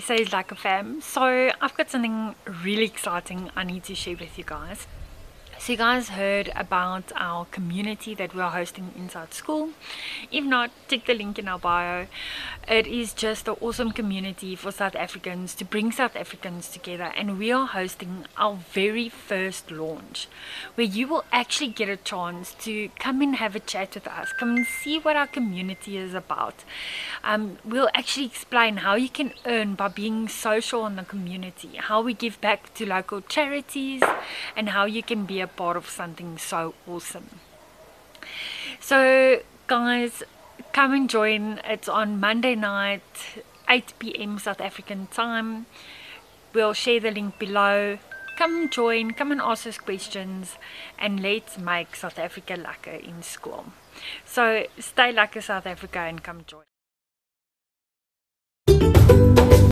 SA's Like a Fam. So I've got something really exciting I need to share with you guys. So you guys heard about our community that we are hosting inside school. If not, check the link in our bio. It is just an awesome community for South Africans to bring South Africans together, and we are hosting our very first launch where you will actually get a chance to come and have a chat with us, come and see what our community is about. We'll actually explain how you can earn by being social in the community, how we give back to local charities, and how you can be a part of something so awesome. So guys, come and join. It's on Monday night, 8 p.m. South African time. We'll share the link below. Come join, come and ask us questions, and let's make South Africa lekker in school. So stay lekker South Africa and come join.